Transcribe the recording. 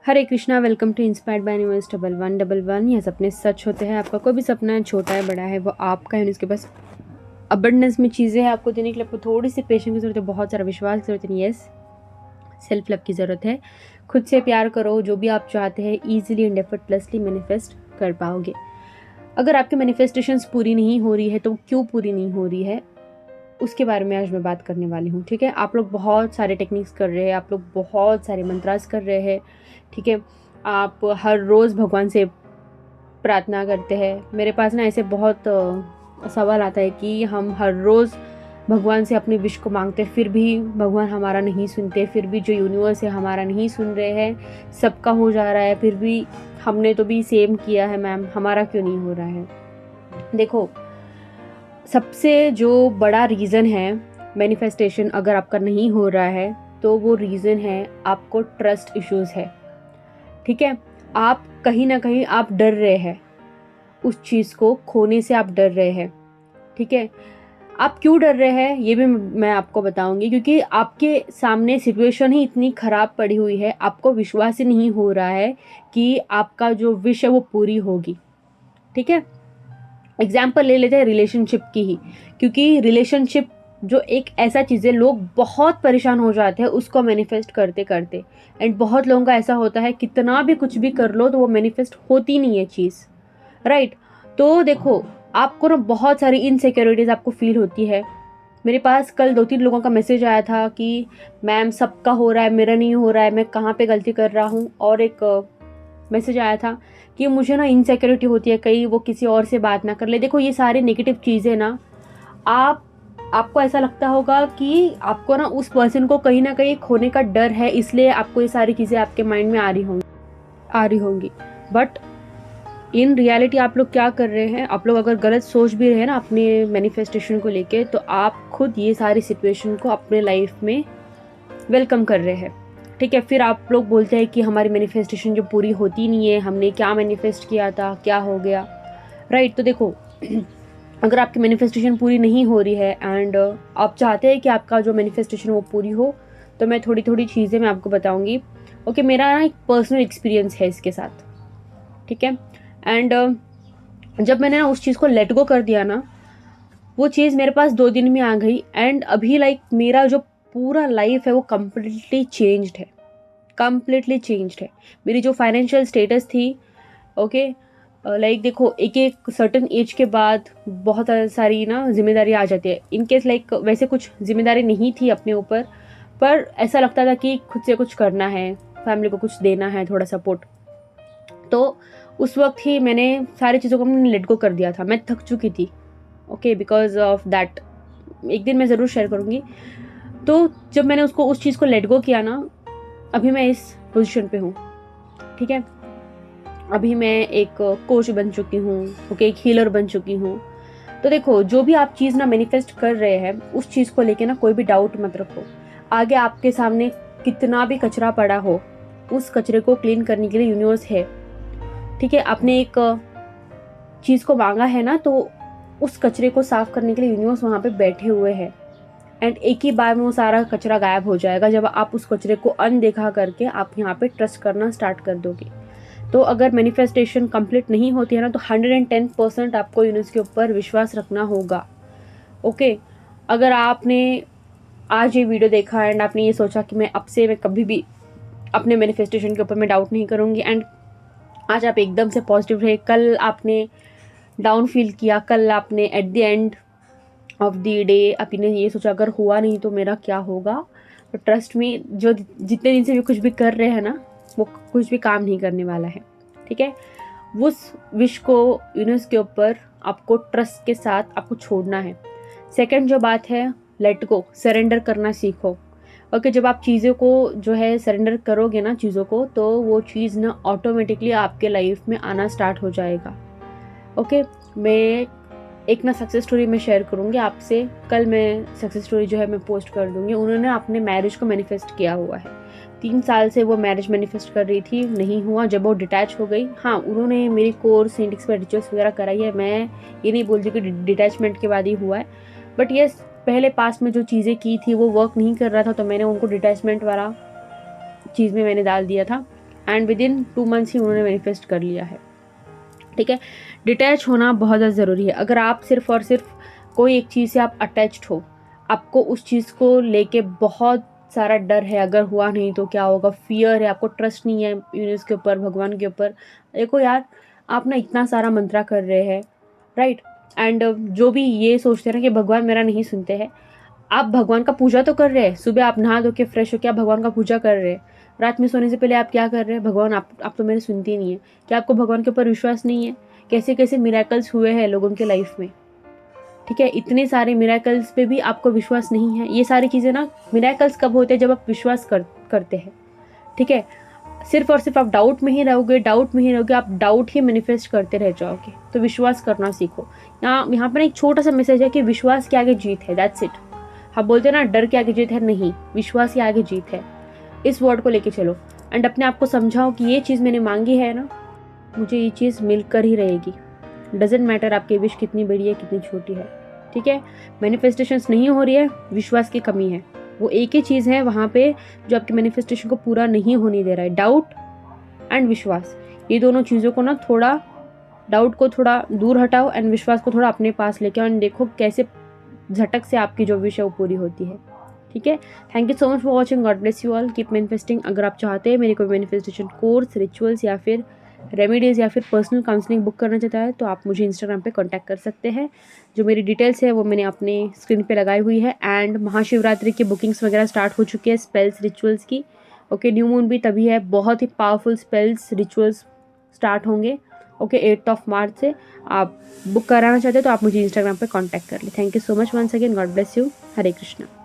Hare Krishna, welcome to Inspired by Universe 1111। यह सपने सच होते हैं। आपका कोई भी सपना है, छोटा है बड़ा है, वो आपका है। उसके पास अबंडेंस में चीज़ें हैं आपको देने के लिए। आपको थोड़ी सी पेशेंस की ज़रूरत है, बहुत सारा विश्वास की ज़रूरत है, यस सेल्फ लव की ज़रूरत है। खुद से प्यार करो। जो भी आप चाहते हैं ईजिली एंड एफर्टलेसली मैनिफेस्ट कर पाओगे। अगर आपकी मैनिफेस्टेशंस पूरी नहीं हो रही है तो क्यों पूरी नहीं हो रही है, उसके बारे में आज मैं बात करने वाली हूँ। ठीक है, आप लोग बहुत सारे टेक्निक्स कर रहे हैं, आप लोग बहुत सारे मंत्रास कर रहे हैं। ठीक है, आप हर रोज़ भगवान से प्रार्थना करते हैं। मेरे पास ना ऐसे बहुत सवाल आता है कि हम हर रोज़ भगवान से अपनी विश को मांगते हैं, फिर भी भगवान हमारा नहीं सुनते, फिर भी जो यूनिवर्स है हमारा नहीं सुन रहे हैं। सबका हो जा रहा है, फिर भी हमने तो भी सेम किया है मैम, हमारा क्यों नहीं हो रहा है। देखो, सबसे जो बड़ा रीज़न है मैनिफेस्टेशन अगर आपका नहीं हो रहा है तो वो रीज़न है आपको ट्रस्ट इश्यूज़ है। ठीक है, आप कहीं ना कहीं आप डर रहे हैं, उस चीज़ को खोने से आप डर रहे हैं। ठीक है, आप क्यों डर रहे हैं ये भी मैं आपको बताऊंगी, क्योंकि आपके सामने सिचुएशन ही इतनी ख़राब पड़ी हुई है, आपको विश्वास ही नहीं हो रहा है कि आपका जो विश है वो पूरी होगी। ठीक है, एग्जाम्पल ले लेते हैं रिलेशनशिप की ही, क्योंकि रिलेशनशिप जो एक ऐसा चीज़ है, लोग बहुत परेशान हो जाते हैं उसको मैनिफेस्ट करते करते। एंड बहुत लोगों का ऐसा होता है कितना भी कुछ भी कर लो तो वो मैनिफेस्ट होती नहीं है चीज़, राइट। तो देखो, आपको ना बहुत सारी इनसिक्योरिटीज़ आपको फील होती है। मेरे पास कल 2-3 लोगों का मैसेज आया था कि मैम सबका हो रहा है, मेरा नहीं हो रहा है, मैं कहाँ पे गलती कर रहा हूँ। और एक मैसेज आया था कि मुझे ना इनसिक्योरिटी होती है, कहीं वो किसी और से बात ना कर ले। देखो, ये सारी नेगेटिव चीज़ें ना, आपको ऐसा लगता होगा कि आपको ना उस पर्सन को कहीं ना कहीं खोने का डर है, इसलिए आपको ये सारी चीज़ें आपके माइंड में आ रही होंगी। बट इन रियलिटी आप लोग क्या कर रहे हैं, आप लोग अगर गलत सोच भी रहे हैं ना अपने मैनिफेस्टेशन को लेके, तो आप खुद ये सारी सिचुएशन को अपने लाइफ में वेलकम कर रहे हैं। ठीक है, फिर आप लोग बोलते हैं कि हमारी मैनिफेस्टेशन जो पूरी होती नहीं है, हमने क्या मैनिफेस्ट किया था, क्या हो गया, राइट। तो देखो, अगर आपकी मैनिफेस्टेशन पूरी नहीं हो रही है एंड आप चाहते हैं कि आपका जो मैनिफेस्टेशन वो पूरी हो, तो मैं थोड़ी थोड़ी चीज़ें मैं आपको बताऊंगी। ओके, मेरा ना एक पर्सनल एक्सपीरियंस है इसके साथ। ठीक है, एंड जब मैंने ना उस चीज़ को लेट गो कर दिया ना, वो चीज़ मेरे पास 2 दिन में आ गई। एंड अभी लाइक मेरा जो पूरा लाइफ है वो कम्प्लीटली चेंज्ड है, कम्प्लीटली चेंज्ड है। मेरी जो फाइनेंशियल स्टेटस थी, ओके, लाइक देखो, एक एक सर्टन एज के बाद बहुत सारी ना जिम्मेदारी आ जाती है। इनकेस लाइक वैसे कुछ जिम्मेदारी नहीं थी अपने ऊपर, पर ऐसा लगता था कि खुद से कुछ करना है, फैमिली को कुछ देना है, थोड़ा सपोर्ट। तो उस वक्त ही मैंने सारी चीज़ों को मैंने लेट गो कर दिया था। मैं थक चुकी थी, ओके, बिकॉज ऑफ दैट। एक दिन मैं ज़रूर शेयर करूँगी। तो जब मैंने उस चीज़ को लेट गो किया ना, अभी मैं इस पोजीशन पे हूँ। ठीक है, अभी मैं एक कोच बन चुकी हूँ, ओके, एक हीलर बन चुकी हूँ। तो देखो, जो भी आप चीज़ ना मैनिफेस्ट कर रहे हैं, उस चीज़ को लेके ना कोई भी डाउट मत रखो। आगे आपके सामने कितना भी कचरा पड़ा हो, उस कचरे को क्लीन करने के लिए यूनिवर्स है। ठीक है, आपने एक चीज़ को मांगा है ना, तो उस कचरे को साफ करने के लिए यूनिवर्स वहाँ पे बैठे हुए हैं। एंड एक ही बार में वो सारा कचरा गायब हो जाएगा जब आप उस कचरे को अनदेखा करके आप यहाँ पे ट्रस्ट करना स्टार्ट कर दोगे। तो अगर मैनिफेस्टेशन कंप्लीट नहीं होती है ना, तो 110% आपको यूनिवर्स के ऊपर विश्वास रखना होगा। ओके, अगर आपने आज ये वीडियो देखा एंड आपने ये सोचा कि मैं अब से मैं कभी भी अपने मैनिफेस्टेशन के ऊपर मैं डाउट नहीं करूँगी, एंड आज आप एकदम से पॉजिटिव रहे, कल आपने डाउन फील किया, कल आपने at the end of the day आपने ये सोचा अगर हुआ नहीं तो मेरा क्या होगा, तो ट्रस्ट में जो जितने दिन से भी कुछ भी कर रहे हैं ना, वो कुछ भी काम नहीं करने वाला है। ठीक है, उस विश को यूनिवर्स के ऊपर आपको ट्रस्ट के साथ आपको छोड़ना है। सेकंड जो बात है, लेट गो, सरेंडर करना सीखो। ओके, जब आप चीज़ों को जो है सरेंडर करोगे ना चीज़ों को, तो वो चीज़ ना ऑटोमेटिकली आपके लाइफ में आना स्टार्ट हो जाएगा। ओके, मैं एक ना सक्सेस स्टोरी में शेयर करूँगी आपसे। कल मैं सक्सेस स्टोरी जो है मैं पोस्ट कर दूँगी। उन्होंने अपने मैरिज को मैनिफेस्ट किया हुआ है। 3 साल से वो मैरिज मैनिफेस्ट कर रही थी, नहीं हुआ। जब वो डिटैच हो गई, हाँ, उन्होंने मेरी कोर्स सेंटिक्स पर रिचुअल्स वगैरह कराई है। मैं ये नहीं बोल रही कि डिटैचमेंट के बाद ही हुआ है, बट येस, पहले पास्ट में जो चीज़ें की थी वो वर्क नहीं कर रहा था, तो मैंने उनको डिटैचमेंट वाला चीज़ में मैंने डाल दिया था। एंड विद इन 2 मंथ्स ही उन्होंने मैनिफेस्ट कर लिया है। ठीक है, डिटैच होना बहुत ज़्यादा ज़रूरी है। अगर आप सिर्फ और सिर्फ कोई एक चीज़ से आप अटैच्ड हो, आपको उस चीज़ को लेके बहुत सारा डर है, अगर हुआ नहीं तो क्या होगा, फियर है, आपको ट्रस्ट नहीं है यूनिवर्स के ऊपर, भगवान के ऊपर। देखो यार, आप ना इतना सारा मंत्रा कर रहे हैं, राइट, एंड जो भी ये सोचते हैं ना कि भगवान मेरा नहीं सुनते हैं, आप भगवान का पूजा तो कर रहे हैं। सुबह आप नहा धो के फ्रेश होकर आप भगवान का पूजा कर रहे हैं। रात में सोने से पहले आप क्या कर रहे हैं, भगवान आप तो मेरे सुनती नहीं है। क्या आपको भगवान के ऊपर विश्वास नहीं है? कैसे कैसे मिरेकल्स हुए हैं लोगों के लाइफ में, ठीक है, इतने सारे मिरेकल्स पे भी आपको विश्वास नहीं है। ये सारी चीज़ें ना, मिरेकल्स कब होते हैं, जब आप विश्वास करते हैं। ठीक है, सिर्फ और सिर्फ आप डाउट में ही रहोगे, आप डाउट ही मैनिफेस्ट करते रह जाओगे। तो विश्वास करना सीखो। यहाँ पर एक छोटा सा मैसेज है कि विश्वास के आगे जीत है, दैट्स इट। हम बोलते हैं ना डर के आगे जीत है, नहीं, विश्वास के आगे जीत है। इस वर्ड को लेके चलो एंड अपने आप को समझाओ कि ये चीज़ मैंने मांगी है ना, मुझे ये चीज़ मिलकर ही रहेगी। डजेंट मैटर आपकी विश कितनी बड़ी है कितनी छोटी है। ठीक है, मैनिफेस्टेशंस नहीं हो रही है, विश्वास की कमी है। वो एक ही चीज़ है वहाँ पे जो आपके मैनिफेस्टेशन को पूरा नहीं होने दे रहा है, डाउट एंड विश्वास। ये दोनों चीज़ों को ना थोड़ा, डाउट को थोड़ा दूर हटाओ एंड विश्वास को थोड़ा अपने पास लेके आओ एंड देखो कैसे झटक से आपकी जो विश है वो पूरी होती है। ठीक है, thank you so much for watching, God bless you all, keep manifesting. अगर आप चाहते हैं मेरे कोई मैनिफेस्टेशन कोर्स, रिचुअल्स या फिर रेमेडीज़ या फिर पर्सनल काउंसलिंग बुक करना चाहता है तो आप मुझे इंस्टाग्राम पे कांटेक्ट कर सकते हैं। जो मेरी डिटेल्स है वो मैंने अपने स्क्रीन पे लगाई हुई है। एंड महाशिवरात्रि की बुकिंग्स वगैरह स्टार्ट हो चुकी है स्पेल्स रिचुअल्स की। ओके, न्यू मून भी तभी है, बहुत ही पावरफुल स्पेल्स रिचुअल्स स्टार्ट होंगे। ओके, 8 मार्च से। आप बुक कराना चाहते हैं तो आप मुझे इंस्टाग्राम पे कांटेक्ट कर लें। Thank you so much once again, God bless you, Hare Krishna.